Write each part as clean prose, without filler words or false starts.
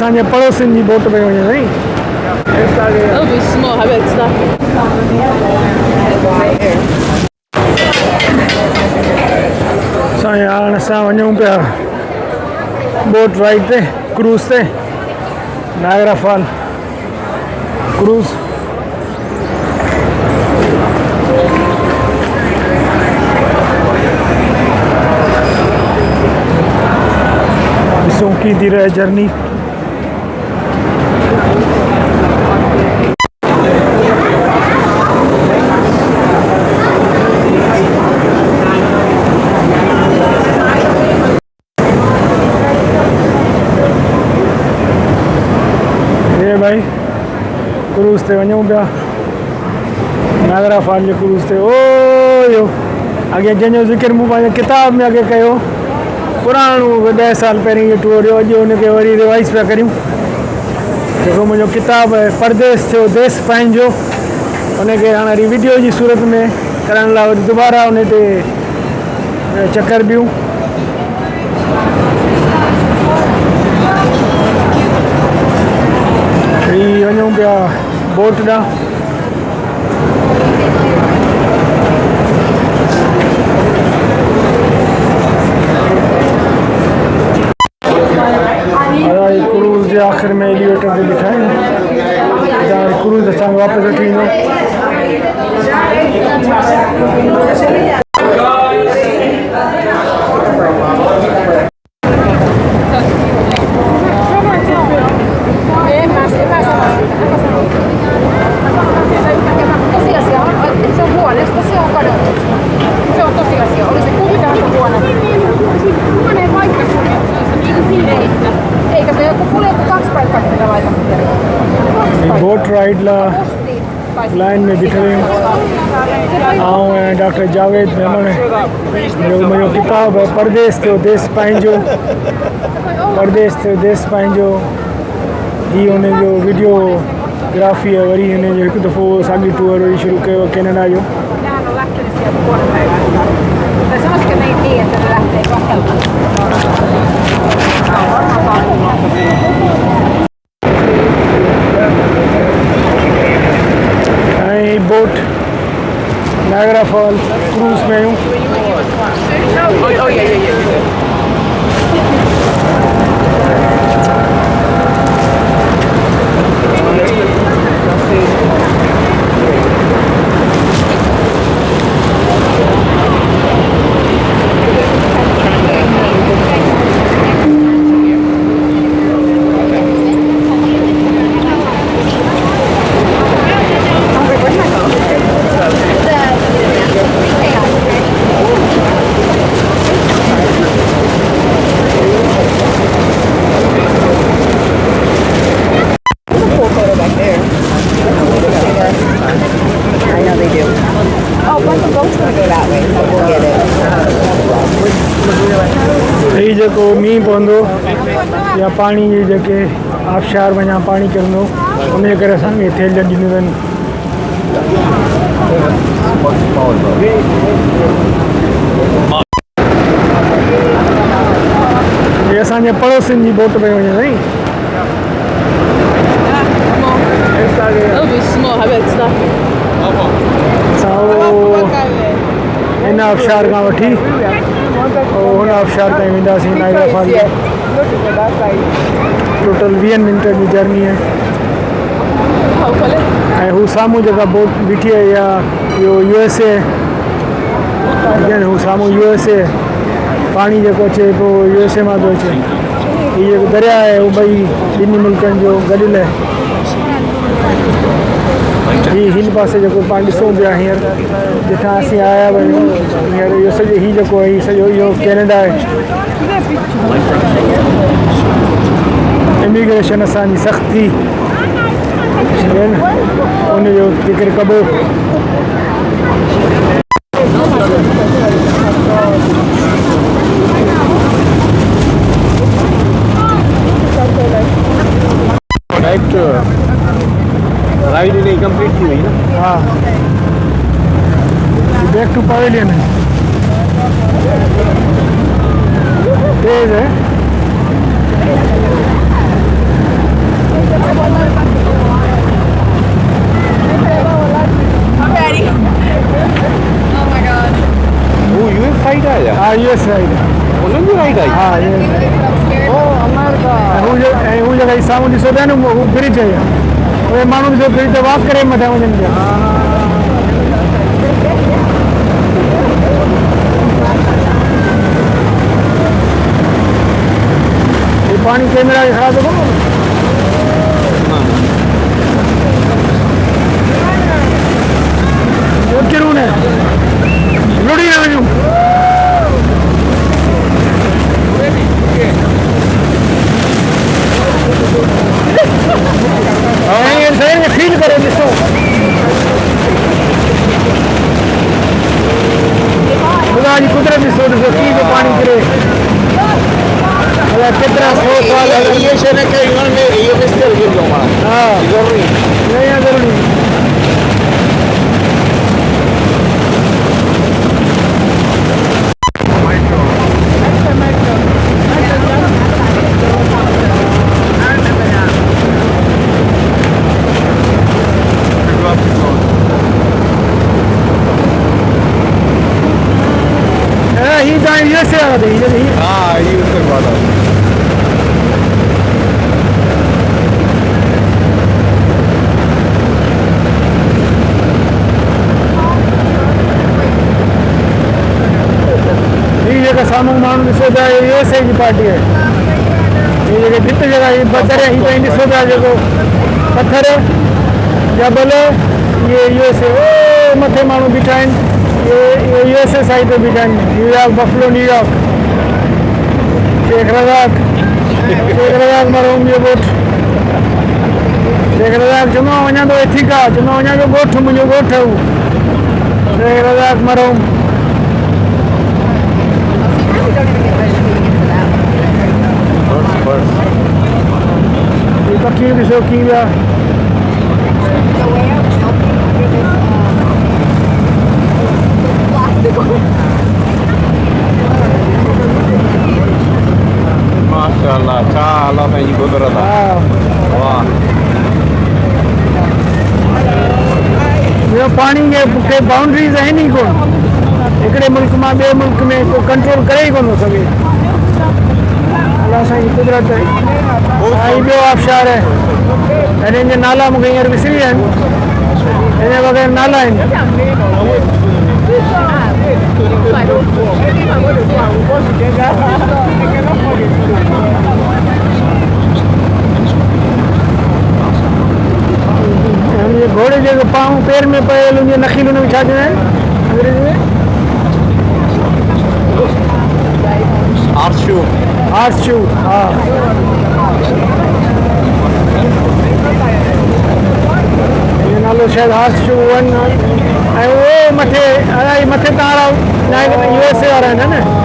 असांजे पड़ोसिन जी बोट पे वञे साईं असां हाणे असां वञूं पिया बोट राइड ते क्रूज़ ते नायग्रा फॉल क्रूज़ ॾिसूं की थी रहे जर्नी भाई क्रूज़ ते वञूं पिया नायग्रा फॉल जे क्रूज़ ते ओ यो अॻे जंहिंजो ज़िक्र मूं पंहिंजे किताब में अॻे कयो पुराणो 10 साल पहिरीं जो टूर हुयो अॼु हुनखे वरी रिवाइज़ पिया करियूं जेको मुंहिंजो किताबु आहे परदेस थियो देश पंहिंजो हुनखे हाणे वीडियो जी सूरत में करण लाइ वरी दुबारा हुन ते चकर ॾियूं वञूं पिया बोट ॾांहुं क्रूज़ जे आख़िर में एलिवेटर ते बीठा आहियूं क्रूज़ असांखे वापसि वठी ईंदो बोट राइड लाइन में बीठे हुयूं ऐं डॉक्टर जावेद मेमन जो मुंहिंजो किताबु आहे परदेस थियो देश पंहिंजो परदेस थियो देश पंहिंजो हीअ हुनजो वीडियोग्राफी आहे वरी हिनजो हिकु दफ़ो साॻी टूर वरी शुरू कयो कैनेडा जो बोट नायग्रा फॉल क्रूज़ में आहियूं जेको मींहुं पवंदो या पाणी जे जेके आबशार वञा पाणी किरंदो उनजे करे असांखे थेल ॾिनियूं आहिनि इहे असांजे पड़ोसिन जी बोट पे वञे साईं हिन आबशार खां वठी हुन आबशार ताईं वेंदासीं नायग्रा फॉल टोटल 20 मिनट जी जर्नी आहे ऐं हू साम्हूं जेका बोट बीठी आहे या इहो USA हू साम्हूं USA पाणी जेको अचे पोइ USA मां थो अचे हीअ जेको दरिया आहे उहो ॿई ॿिन्ही मुल्कनि जो गॾियल आहे हिन पासे जेको पाण ॾिसूं पिया हींअर जिथां असीं आया आहियूं हींअर इहो सॼो हीउ जेको आहे सॼो इहो कैनेडा आहे इमिग्रेशन असांजी सख़्ती उनजो ज़िक्र कबो राइड नहीं कंप्लीट की हुई ना हाँ बैक टू पवेलियन तेज है वो यूएस साइड है या हाँ यूएस साइड उन्हनि जो राइड आई हाँ ये ओ अमेरिका हू जगह साम्हूं ॾिसो पिया न हू ब्रिज आहे उहे माण्हू ॾिसो ब्रिज ते वॉक करे मथां वञनि पिया ये पानी कैमरा ख़राब थो करो किरूं न लुड़ी न वञूं फील करे ॾिसो ख़ुदा जी कुदरत ॾिसो ॾिसो कीअं थो पाणी किरे अलाए केतिरा 100 साल ये शइ खे इन्हनि में इहो मिस्टर गिरंदो मां हा ज़रूरी न आहे ज़रूरी यूएसए वाला थे हाँ यूएसए वाला ये जगह सामू माण्हू ॾिसो था यूएसए जी पार्टी है ये जगह भित जगह ही बदर ही ताईं ॾिसो था जेको पत्थर जबल ये यूएसए ओ मथे माण्हू बीठा आहिनि ये यूएसए साइड पे बीठा आहिनि New York Buffalo New York Sheikh Razzaq मरहूम जो ॻोठु शेख रज़ाक जुमा वञा थो एथिका जुमा वञा थो ॻोठु मुंहिंजो ॻोठु शेख रज़ाक मरहूम पखी ॾिसो कीअं विया माशाअल्लाह छा अल्लाह पंहिंजी कुदरत आहे वाह ॿियो पाणी के बाउंड्रीज़ आहिनि ई कोन हिकिड़े मुल्क मां ॿिए मुल्क में को कंट्रोल करे ई कोन थो सघे अलाह साईं कुदरत ऐं ॿियो आबशार आहे हिननि जा नाला मूंखे हींअर विसरी विया आहिनि हिन वग़ैरह नाला आहिनि ये घोड़े जो पाँव पैर में पयल उनके नखील में छा चवंदा आहिनि अंग्रेजी में हॉर्स शू हा ये नालो शायद हॉर्स शू वन ऐं उहो मथे अलाई मथे तारा यूएसए वारा आहिनि न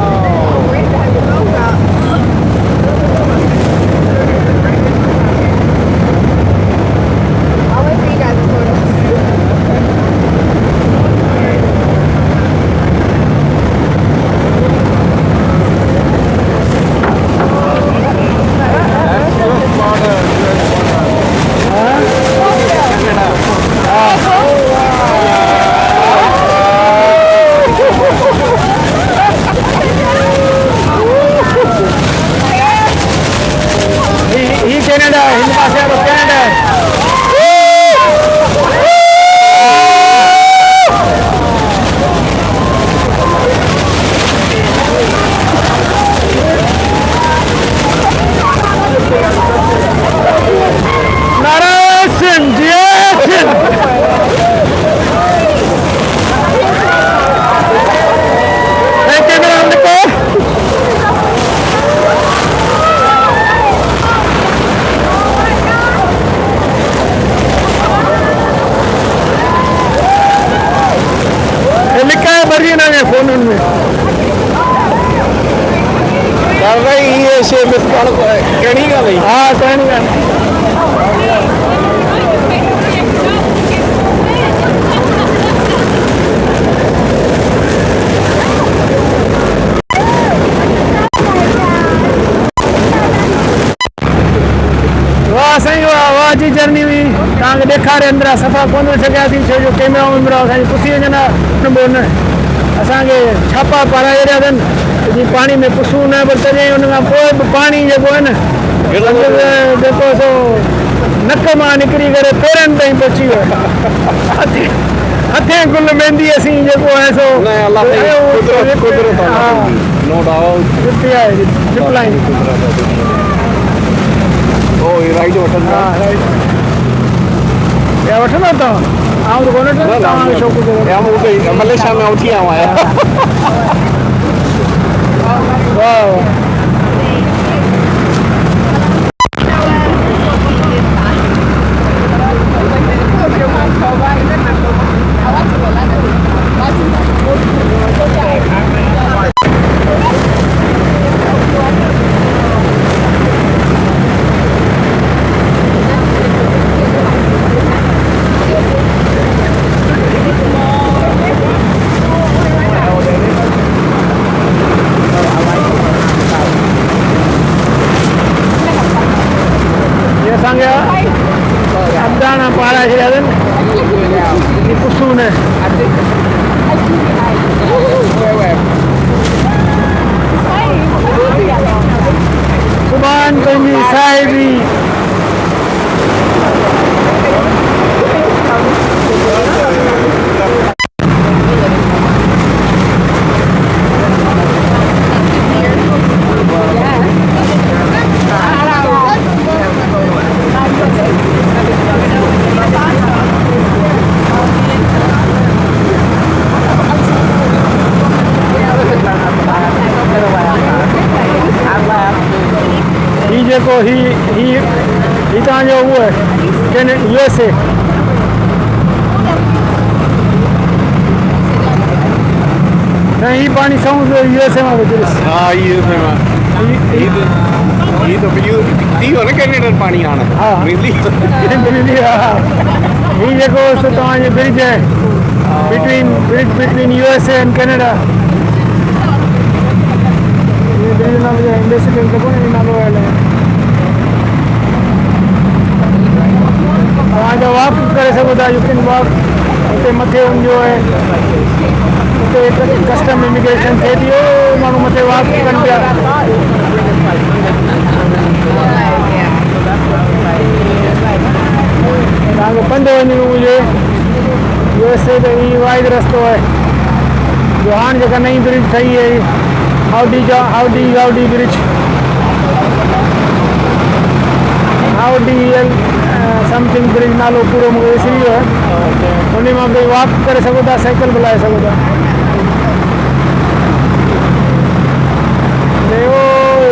साईं वाह जी जर्नी हुई तव्हांखे ॾेखारे अंदरां सफ़ा कोन सघियासीं छो जो कैमरा वैमरा असांजी पुसी वञनि न असांखे छापा पाराए रहिया अथनि जीअं पाणी में पुसूं न पर तॾहिं हुन खां पोइ बि पाणी जेको आहे न जेको सो नक मां निकिरी करे पेरनि ताईं पहुची वियो हथे गुल मेहंदी असीं जेको आहे सो वठंदा तव्हां आउं त कोन वठंदो मलेशिया में उठी आयो आहियां वाह अब्दाना पारा छॾिया अथनि पुसूं न सुभाणे पंहिंजी साहिबी जेको ही तव्हांजो उहो आहे USA न ही पाणी सहूं USA मां विझोसि हा USA मां कैनेडा पाणी हाणे हा ही जेको तव्हांजो ब्रिज आहे बिटवीन USA एंड कैनेडा नालो तव्हांजो वॉक करे सघो था यू कैन वॉक हुते मथे हुनजो आहे हुते कस्टम इमिग्रेशन थिए थी माण्हू मथे वॉक कनि पिया तव्हांखे पंधु वञिणो हुजे USA त ही वाइड रस्तो आहे जो हाणे जेका नई ब्रिज ठही आहे howdy bridge howdy something bridge नालो पूरो मूंखे विसरी वियो आहे उन मां बि वॉक करे सघो था साइकिल बि हलाए सघो था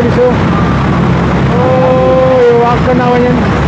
ॾिसो वॉक कंदा वञनि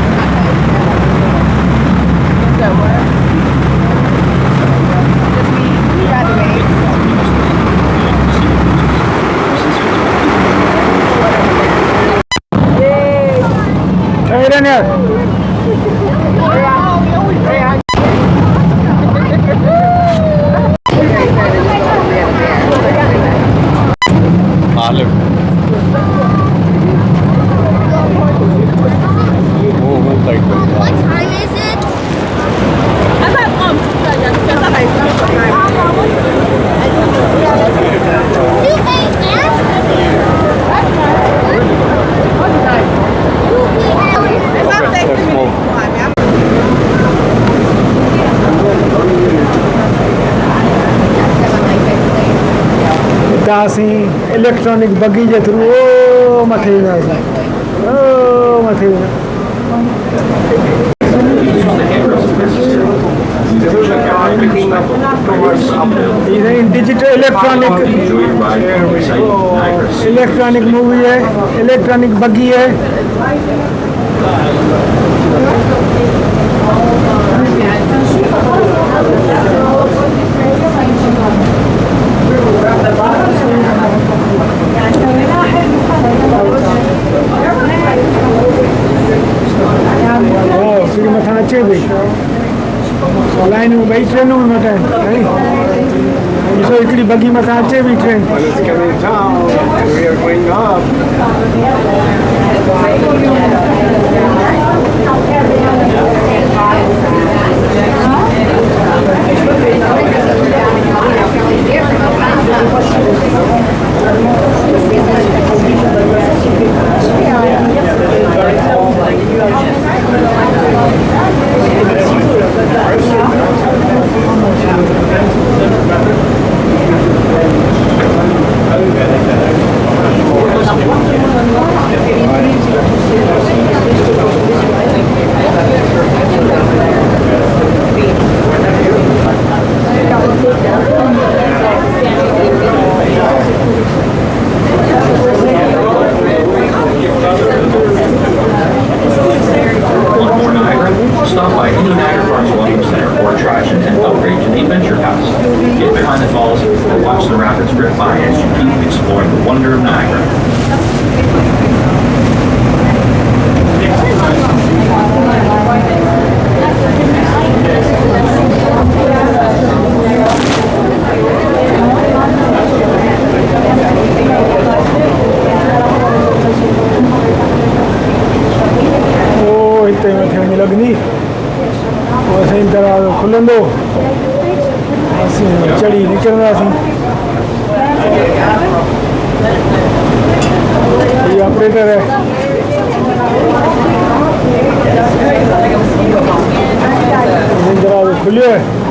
असीं इलेक्ट्रॉनिक बगी जे थ्रू मथे ईंदासीं मथे डिजिटल इलेक्ट्रॉनिक मूवी है इलेक्ट्रॉनिक बगी है मथा अचे पई लाइन में ॿई ट्रेनूं में मथा ॾिसो हिकिड़ी बगी मथा अचे पई train Stop by any Niagra Falls Welcome Center or attraction and upgrade to the Adventure House. Get behind the falls or watch the rapids rip by as you keep exploring the wonder of Niagara. हिते मथे वञी लॻंदी पोइ असां दरवाज़ो खुलंदो असीं चढ़ी निकिरंदासीं ये operator है दरवाज़ो खुलियो है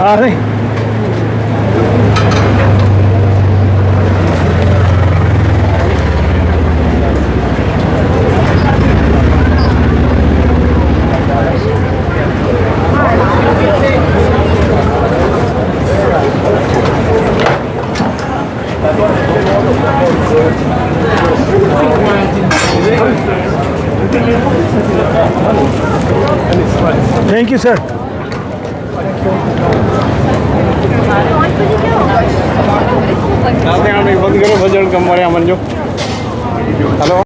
हाँ नहीं थैंक यू सर बंद करो बजट कम वारे अमन जो हेलो